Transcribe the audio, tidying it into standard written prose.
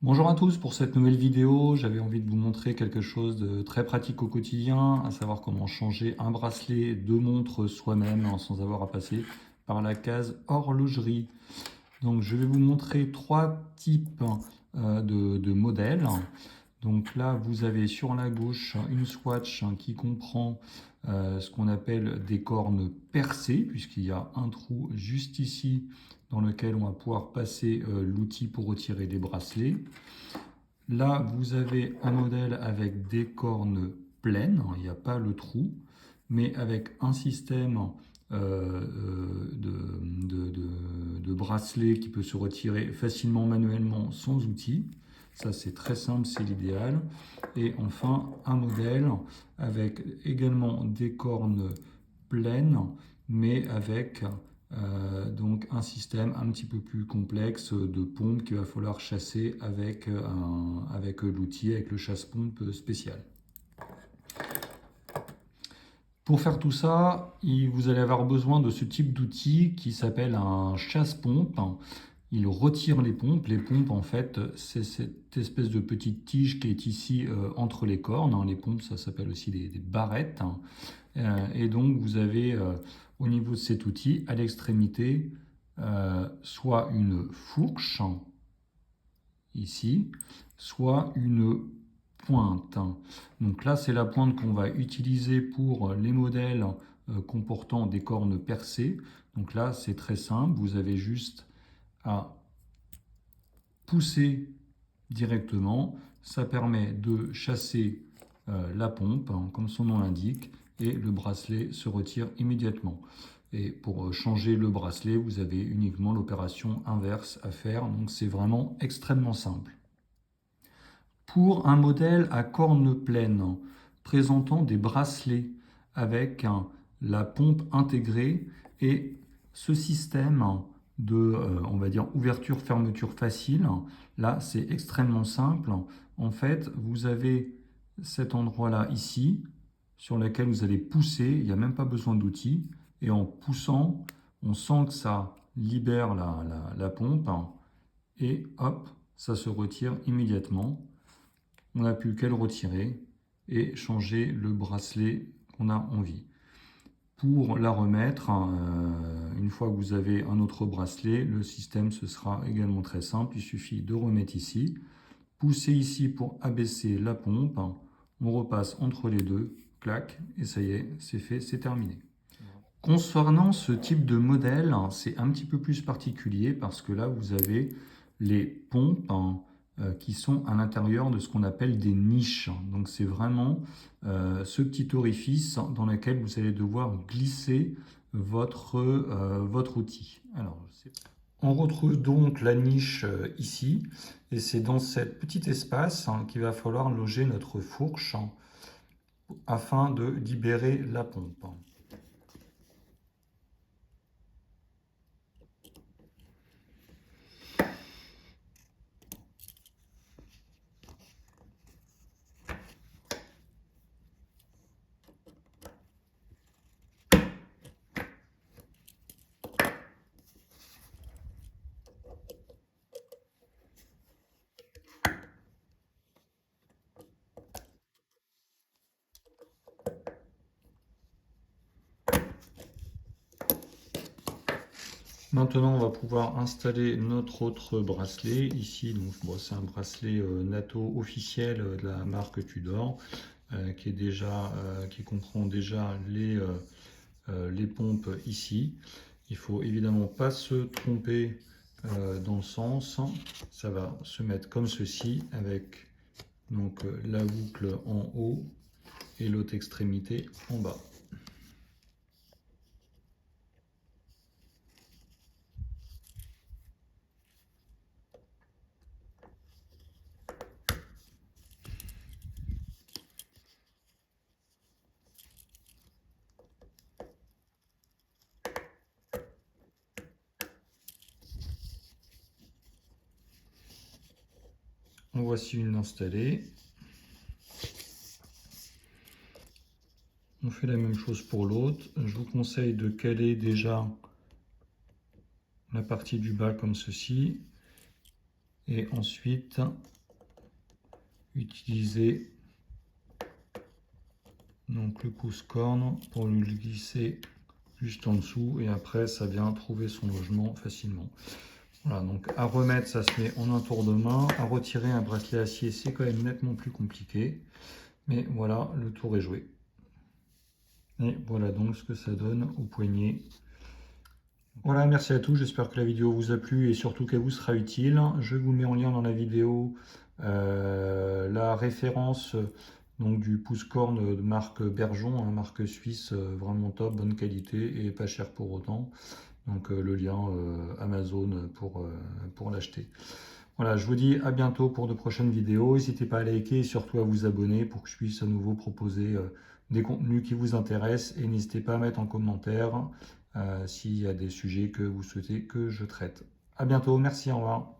Bonjour à tous, pour cette nouvelle vidéo, j'avais envie de vous montrer quelque chose de très pratique au quotidien, à savoir comment changer un bracelet de montre soi-même sans avoir à passer par la case horlogerie. Donc je vais vous montrer trois types de modèles. Donc là, vous avez sur la gauche une swatch qui comprend ce qu'on appelle des cornes percées, puisqu'il y a un trou juste ici dans lequel on va pouvoir passer l'outil pour retirer des bracelets. Là, vous avez un modèle avec des cornes pleines, il n'y a pas le trou, mais avec un système de bracelet qui peut se retirer facilement manuellement sans outil. Ça, c'est très simple, c'est l'idéal. Et enfin, un modèle avec également des cornes pleines, mais avec donc un système un petit peu plus complexe de pompe qu'il va falloir chasser avec l'outil, avec le chasse-pompe spécial. Pour faire tout ça, vous allez avoir besoin de ce type d'outil qui s'appelle un chasse-pompe. Il retire les pompes. Les pompes, en fait, c'est cette espèce de petite tige qui est ici entre les cornes. Les pompes, ça s'appelle aussi des barrettes. Et donc, vous avez au niveau de cet outil, à l'extrémité, soit une fourche, ici, soit une pointe. Donc là, c'est la pointe qu'on va utiliser pour les modèles comportant des cornes percées. Donc là, c'est très simple. Vous avez juste à pousser directement. Ça permet de chasser la pompe, comme son nom l'indique, et le bracelet se retire immédiatement. Et pour changer le bracelet, vous avez uniquement l'opération inverse à faire. Donc c'est vraiment extrêmement simple. Pour un modèle à cornes pleines, présentant des bracelets avec la pompe intégrée et ce système de, on va dire, ouverture-fermeture facile, là c'est extrêmement simple. En fait, vous avez cet endroit-là ici, sur lequel vous allez pousser, il n'y a même pas besoin d'outils, et en poussant, on sent que ça libère la pompe, et hop, ça se retire immédiatement. On n'a plus qu'à le retirer et changer le bracelet qu'on a envie. Pour la remettre, une fois que vous avez un autre bracelet, le système ce sera également très simple. Il suffit de remettre ici, pousser ici pour abaisser la pompe, on repasse entre les deux, clac, et ça y est, c'est fait, c'est terminé. Concernant ce type de modèle, c'est un petit peu plus particulier parce que là, vous avez les pompes qui sont à l'intérieur de ce qu'on appelle des niches. Donc, c'est vraiment ce petit orifice dans lequel vous allez devoir glisser votre outil. Alors, on retrouve donc la niche ici et c'est dans cet petit espace qu'il va falloir loger notre fourche afin de libérer la pompe. Maintenant, on va pouvoir installer notre autre bracelet. Ici, donc, bon, c'est un bracelet NATO officiel de la marque Tudor, qui comprend déjà les pompes ici. Il faut évidemment pas se tromper dans le sens. Ça va se mettre comme ceci, avec donc la boucle en haut et l'autre extrémité en bas. En voici une installée. On fait la même chose pour l'autre. Je vous conseille de caler déjà la partie du bas comme ceci. Et ensuite utiliser donc le pouce-corne pour le glisser juste en dessous et après ça vient trouver son logement facilement. Voilà, donc à remettre, ça se met en un tour de main. À retirer un bracelet acier, c'est quand même nettement plus compliqué. Mais voilà, le tour est joué. Et voilà donc ce que ça donne au poignet. Voilà, merci à tous. J'espère que la vidéo vous a plu et surtout qu'elle vous sera utile. Je vous mets en lien dans la vidéo la référence donc du pouce-corne de marque Bergeon, hein, marque suisse, vraiment top, bonne qualité et pas cher pour autant. Donc le lien Amazon pour l'acheter. Voilà, je vous dis à bientôt pour de prochaines vidéos. N'hésitez pas à liker et surtout à vous abonner pour que je puisse à nouveau proposer des contenus qui vous intéressent. Et n'hésitez pas à mettre en commentaire s'il y a des sujets que vous souhaitez que je traite. À bientôt, merci, au revoir.